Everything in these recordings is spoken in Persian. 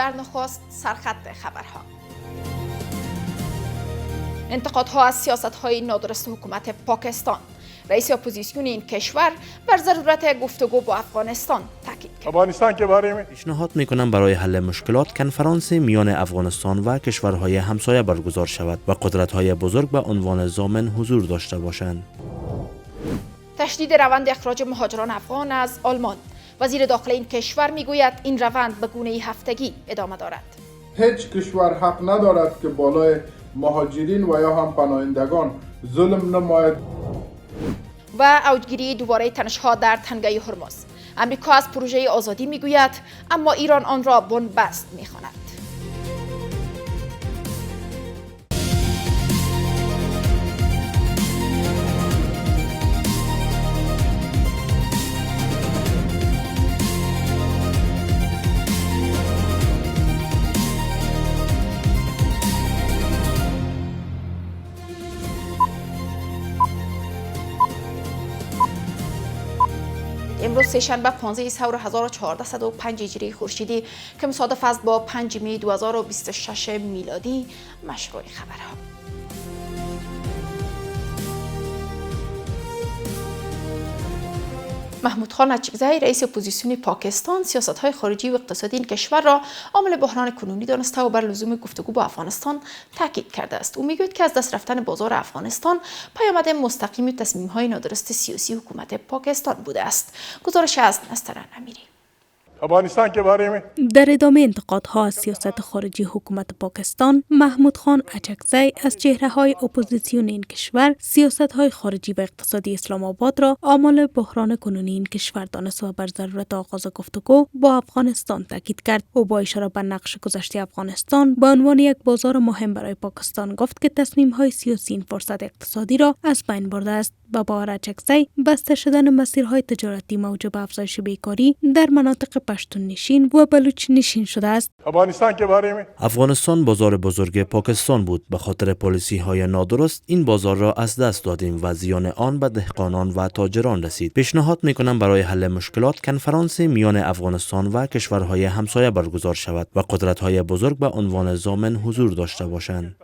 در نخست سرخط خبرها. انتقادها از سیاست‌های نادرست حکومت پاکستان. رئیس اپوزیسیون این کشور بر ضرورت گفتگو با افغانستان تاکید کرد. افغانستان که باره پیشنهاد میکنم برای حل مشکلات کنفرانس میان افغانستان و کشورهای همسایه برگزار شود و قدرت‌های بزرگ به عنوان ضامن حضور داشته باشند. تشدید روند اخراج مهاجران افغان از آلمان. وزیر داخلی این کشور میگوید این روند به گونه هفتگی ادامه دارد. هیچ کشور حق ندارد که بالای مهاجرین و یا هم پناهندگان ظلم نماید. و اوجگیری دوباره تنش‌ها در تنگه هرمز. امریکا از پروژه آزادی میگوید اما ایران آن را بن‌بست میخواند. امروز سه‌شنبه 15 اسفند 1405 هجری خورشیدی که مصادف است با 5 می 2026 میلادی. مشروع خبرها. محمود خان اچکزی رئیس اپوزیسیون پاکستان سیاست‌های خارجی و اقتصادی این کشور را عامل بحران کنونی دانسته و بر لزوم گفتگو با افغانستان تاکید کرده است. او میگوید که از دست رفتن بازار افغانستان پیامد مستقیم تصمیم‌های نادرست سیاسی حکومت پاکستان بوده است. گزارش از نسترن امیری. افغانستان که باره در ادامه انتقادها از سیاست خارجی حکومت پاکستان، محمود خان اچکزی از چهره‌های اپوزیسیون این کشور سیاست‌های خارجی و اقتصادی اسلام آباد را عامل بحران کنونی این کشور دانست و بر ضرورت آغاز گفتگو با افغانستان تاکید کرد. او با اشاره به نقش گذشته افغانستان به عنوان یک بازار مهم برای پاکستان گفت که تصمیم‌های سیاسی این فرصت اقتصادی را از بین برده است و با اچکزی بسته شدن مسیرهای تجارتی موجب افزایش بیکاری در مناطق پشتون نشین و بلوچ نشین شده است. افغانستان که باره افغانستان بازار بزرگ پاکستان بود. به خاطر پالیسی های نادرست این بازار را از دست دادیم و زیان آن به دهقانان و تاجران رسید. پیشنهاد میکنم برای حل مشکلات کنفرانس میان افغانستان و کشورهای همسایه برگزار شود و قدرت‌های بزرگ به عنوان ضامن حضور داشته باشند.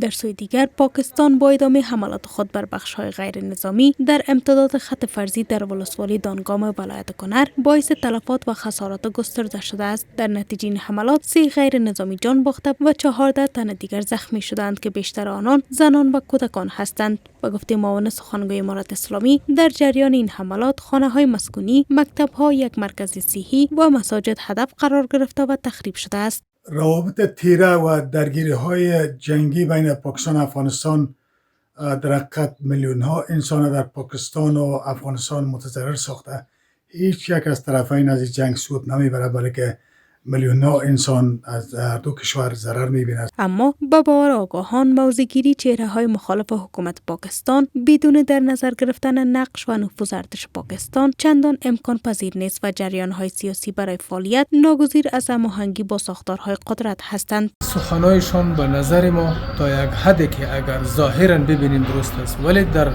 در سوی دیگر پاکستان با ادامه حملات خود بر بخش‌های غیر نظامی در امتداد خط فرضی در ولسوالی دانگام ولایت کنر باعث تلفات و خسارات گسترده شده است. در نتیجه این حملات 3 غیر نظامی جان باخته و 14 تن دیگر زخمی شدند که بیشتر آنان زنان و کودکان هستند. به گفته معاون سخنگوی امارت اسلامی، در جریان این حملات خانه‌های مسکونی، مکتب‌ها، یک مرکز صحی و مساجد هدف قرار گرفته و تخریب شده است. روابط تیره و درگیری‌های جنگی بین پاکستان و افغانستان در حقیقت میلیون‌ها انسان در پاکستان و افغانستان متضرر ساخته. هیچ یک از طرفین از این جنگ سود نمیبره، بلکه میلیون‌ها انسان از دو کشور ضرر می‌بیند. اما با باور آگاهان موضع‌گیری چهره‌های مخالف حکومت پاکستان بدون در نظر گرفتن نقش و نفوذ ارتش پاکستان چندان امکان پذیر نیست و جریان‌های سیاسی برای فعالیت ناگزیر از هماهنگی با ساختارهای قدرت هستند. سخنانشان به نظر ما تا یک حدی که اگر ظاهراً ببینیم درست است، ولی در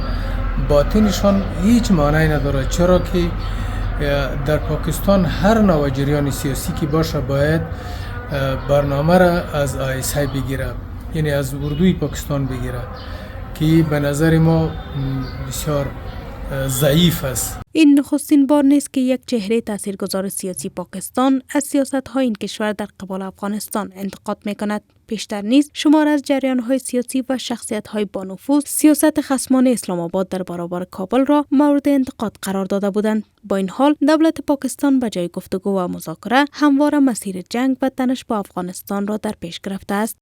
باطنشان هیچ معنی نداره، چرا که در پاکستان هر نوع جریان سیاسی که باشه باید برنامه را از ISI بگیره، یعنی از اردوی پاکستان بگیره که به نظر ما بسیار ضعیف است. این نخستین بار نیست که یک چهره تاثیرگذار سیاسی پاکستان از سیاست‌های این کشور در قبال افغانستان انتقاد می‌کند. پیشتر نیز شمار از جریان‌های سیاسی و شخصیت‌های با نفوذ سیاست خصمانه اسلام آباد در برابر کابل را مورد انتقاد قرار داده بودند. با این حال دولت پاکستان به جای گفتگو و مذاکره همواره مسیر جنگ و تنش با افغانستان را در پیش گرفته است.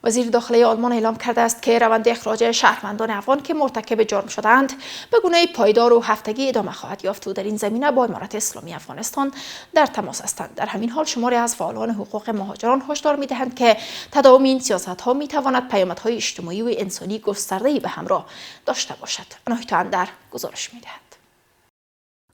وزیر داخلی آلمان اعلام کرده است که روند اخراج شهروندان افغان که مرتکب جرم شدند به گونه پایدار و هفتگی ادامه خواهد یافت و در این زمینه با امارت اسلامی افغانستان در تماس هستند. در همین حال شماری از فعالان حقوق مهاجران هشدار می‌دهند که تداوم این سیاست‌ها می‌تواند پیامدهای اجتماعی و انسانی گسترده‌ای به همراه داشته باشد. اناهیتا اندر گزارش می‌دهد.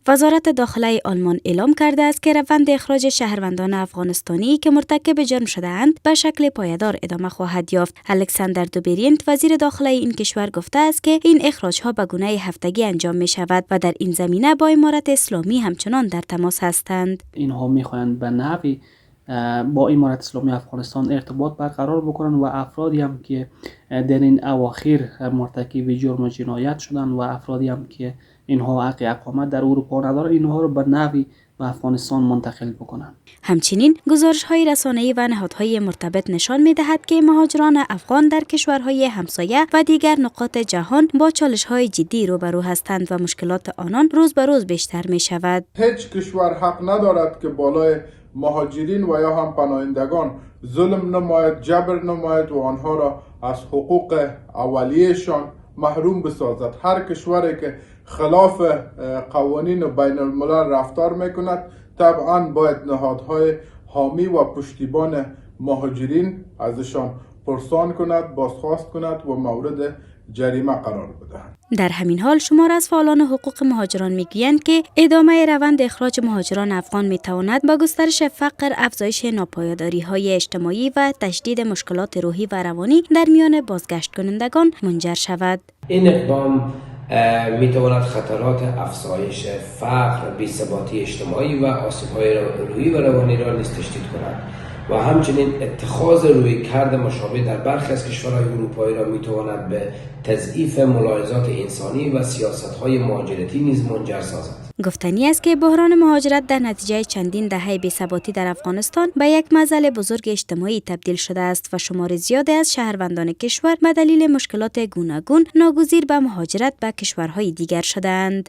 وزارت داخله آلمان اعلام کرده است که روند اخراج شهروندان افغانستانی که مرتکب جرم شده‌اند به شکل پایدار ادامه خواهد یافت. الکساندر دوبرینت وزیر داخله این کشور گفته است که این اخراج‌ها به گونه هفتگی انجام می شود و در این زمینه با امارت اسلامی همچنان در تماس هستند. اینها می‌خواهند به نحوی با امارت اسلامی افغانستان ارتباط برقرار بکنند و افرادی هم که در این اواخر مرتکب جرم و جنایت شدند و افرادی هم که اینها حق اقامت در اروپا ندارند اینها رو به نحوی به افغانستان منتقل بکنند. همچنین گزارش‌های رسانه‌ای و نهادهای مرتبط نشان می‌دهد که مهاجران افغان در کشورهای همسایه و دیگر نقاط جهان با چالش‌های جدی روبرو هستند و مشکلات آنان روز به روز بیشتر می‌شود. هیچ کشور حق ندارد که بالای مهاجرین و یا هم پناهندگان ظلم نماید، جبر نماید و آنها را از حقوق اولیه‌شان محروم بسازد. هر کشوری که خلاف قوانین بین الملل رفتار میکند طبعا باید نهادهای حامی و پشتیبان مهاجرین ازشان پرسان کند، بازخواست کند و مورد جریمه قرار بدهند. در همین حال شمار از فعالان حقوق مهاجران میگویند که ادامه روند اخراج مهاجران افغان میتواند با گسترش فقر، افزایش ناپایداری‌های اجتماعی و تشدید مشکلات روحی و روانی در میان بازگشت کنندگان منجر شود. این اقدام میتواند خطرات افزایش فقر، بی‌ثباتی اجتماعی و آسیب‌های روحی و روانی را نیز تشدید کند و همچنین اتخاذ رویکرد مشابه در برخی از کشورهای اروپایی را میتواند به تضعیف ملاحظات انسانی و سیاست‌های مهاجرتی نیز منجر سازد. گفتنی است که بحران مهاجرت در نتیجه چندین دهه بی‌ثباتی در افغانستان به یک معضل بزرگ اجتماعی تبدیل شده است و شمار زیادی از شهروندان کشور به دلیل مشکلات گوناگون ناگزیر به مهاجرت به کشورهای دیگر شدند.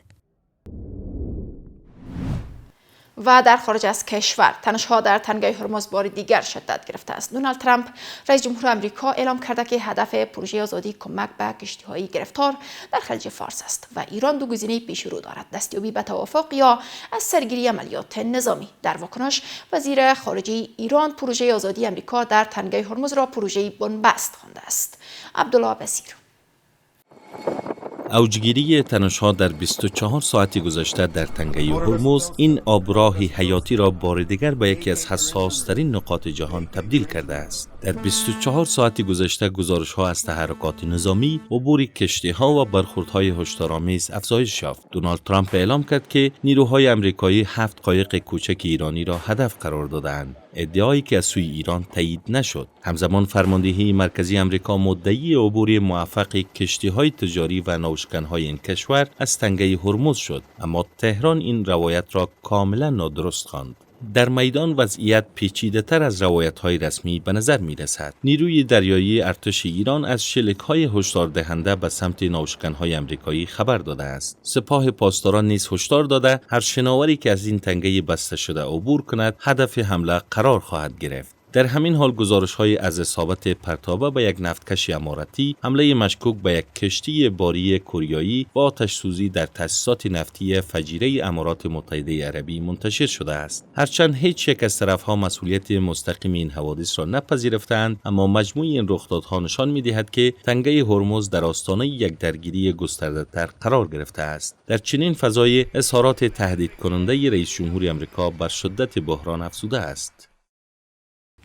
و در خارج از کشور تنش‌ها در تنگه هرمز بار دیگر شدت گرفته است. دونالد ترامپ رئیس جمهور آمریکا اعلام کرده که هدف پروژه آزادی کمک به کشتی‌های گرفتار در خلیج فارس است و ایران دو گزینه پیش رو دارد: دستیابی به توافق یا از سرگیری عملیات نظامی. در واکنش وزیر خارجه ایران پروژه آزادی آمریکا در تنگه هرمز را پروژه بنبست خوانده است. عبدالله بصیر. اوجگیری تنش‌ها در 24 ساعت گذشته در تنگه هرمز این آبراه حیاتی را بار دیگر به یکی از حساس‌ترین نقاط جهان تبدیل کرده است. در 24 ساعت گذشته گزارش‌ها از تحرکات نظامی، عبور کشتی‌ها و برخوردهای هشدارآمیز افزایش یافت. دونالد ترامپ اعلام کرد که نیروهای آمریکایی 7 قایق کوچک ایرانی را هدف قرار دادند. ادعایی که از سوی ایران تایید نشد. همزمان فرماندهی مرکزی آمریکا مدعی عبور موفق کشتی‌های تجاری و نوشکن‌های این کشور از تنگه هرمز شد، اما تهران این روایت را کاملا نادرست خواند. در میدان وضعیت پیچیده‌تر از روایت‌های رسمی به نظر می‌رسد. نیروی دریایی ارتش ایران از شلیک‌های هشدار دهنده به سمت ناوشکن‌های آمریکایی خبر داده است. سپاه پاسداران نیز هشدار داده هر شناوری که از این تنگه بسته شده عبور کند هدف حمله قرار خواهد گرفت. در همین حال گزارش‌های از اصابت پرتابه به یک نفتکش اماراتی، حمله مشکوک به یک کشتی باری کوریایی با آتش‌سوزی در تأسیسات نفتی فجیره امارات متحده عربی منتشر شده است. هرچند هیچ یک از طرف‌ها مسئولیت مستقیم این حوادث را نپذیرفتند، اما مجموع این رخدادها نشان می‌دهد که تنگه هرمز در آستانه یک درگیری گسترده‌تر قرار گرفته است. در چنین فضای اظهارات تهدید کننده رئیس جمهور آمریکا بر شدت بحران افزوده است.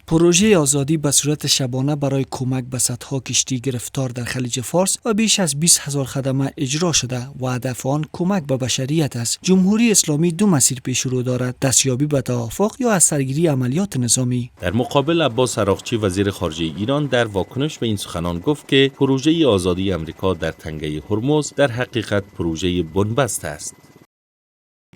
پروژه آزادی به صورت شبانه برای کمک به صدها کشتی گرفتار در خلیج فارس و بیش از 20,000 خدمه اجرا شده و هدف آن کمک به بشریت است. جمهوری اسلامی دو مسیر پیش رو دارد: دستیابی به توافق یا از سرگیری عملیات نظامی. در مقابل عباس عراقچی وزیر خارجه ایران در واکنش به این سخنان گفت که پروژه آزادی آمریکا در تنگه هرمز در حقیقت پروژه بنبست است.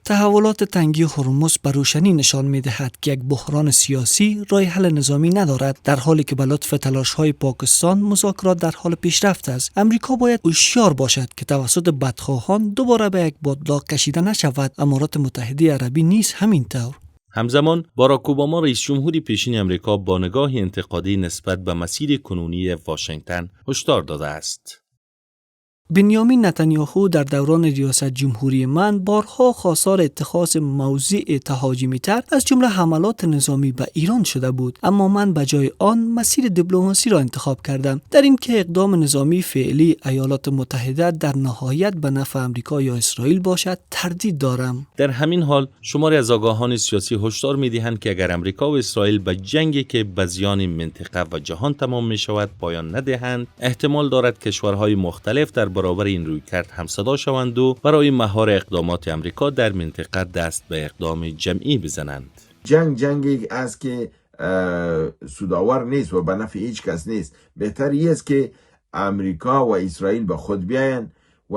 تحولات تنگی هرمز به روشنی نشان می‌دهد که یک بحران سیاسی راه حل نظامی ندارد، در حالی که به لطف تلاش‌های پاکستان مذاکرات در حال پیشرفت است. امریکا باید هوشیار باشد که توسط بدخواهان دوباره به یک بادلاق کشیده نشود. امارات متحده عربی نیز همینطور. همزمان باراک اوباما رئیس جمهوری پیشین آمریکا با نگاه انتقادی نسبت به مسیر کنونی واشنگتن هشدار داده است. بنیامین نتانیاهو در دوران ریاست جمهوری من بارها خواستار اتخاذ موضع تهاجمی‌تر از جمله حملات نظامی به ایران شده بود، اما من به جای آن مسیر دیپلماسی را انتخاب کردم. در این که اقدام نظامی فعلی ایالات متحده در نهایت به نفع آمریکا یا اسرائیل باشد تردید دارم. در همین حال شماری از آگاهان سیاسی هشدار می‌دهند که اگر آمریکا و اسرائیل به جنگی که به زیان منطقه و جهان تمام می‌شود پایان ندهند، احتمال دارد کشورهای مختلف در برابر این رویکرد همصدا شوند و برای مهار اقدامات آمریکا در منطقه دست به اقدام جمعی بزنند. جنگی است که سودآور نیست و به نفع هیچ کس نیست. بهتری است که امریکا و اسرائیل به خود بیاین و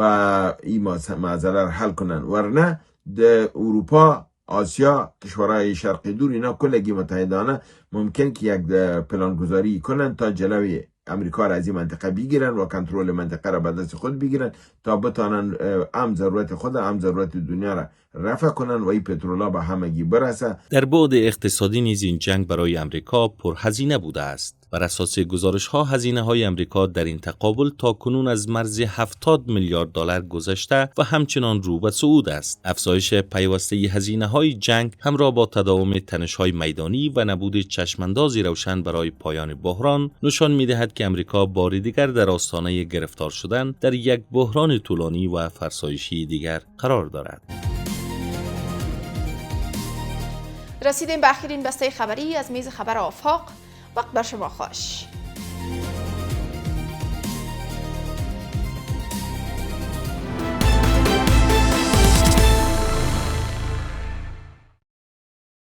این معضله را حل کنند، ورنه در اروپا، آسیا، کشورهای شرق دور اینا کلگی متحدانه ممکن که یک پلانگذاری کنند تا جلوی امریکا را از این منطقه بگیرن و کنترل منطقه را به دست خود بگیرن تا بتانن هم ضرورت خود هم ضرورت دنیا را رفع کنن و این پترولا به همگی برسه. در بعد اقتصادی نیز این جنگ برای امریکا پرهزینه بوده است. بر اساس گزارش‌ها هزینه‌های امریکا در این تقابل تاکنون از مرز 70 میلیارد دلار گذشته و همچنان رو به صعود است. افزایش پیوسته هزینه‌های جنگ همراه با تداوم تنش‌های میدانی و نبود چشماندازی روشن برای پایان بحران نشان می‌دهد که امریکا بار دیگر در آستانه گرفتار شدن در یک بحران طولانی و فرسایشی دیگر قرار دارد. رسیدیم به آخرین بسته خبری از میز خبر آفاق. وقت بر شما خوش.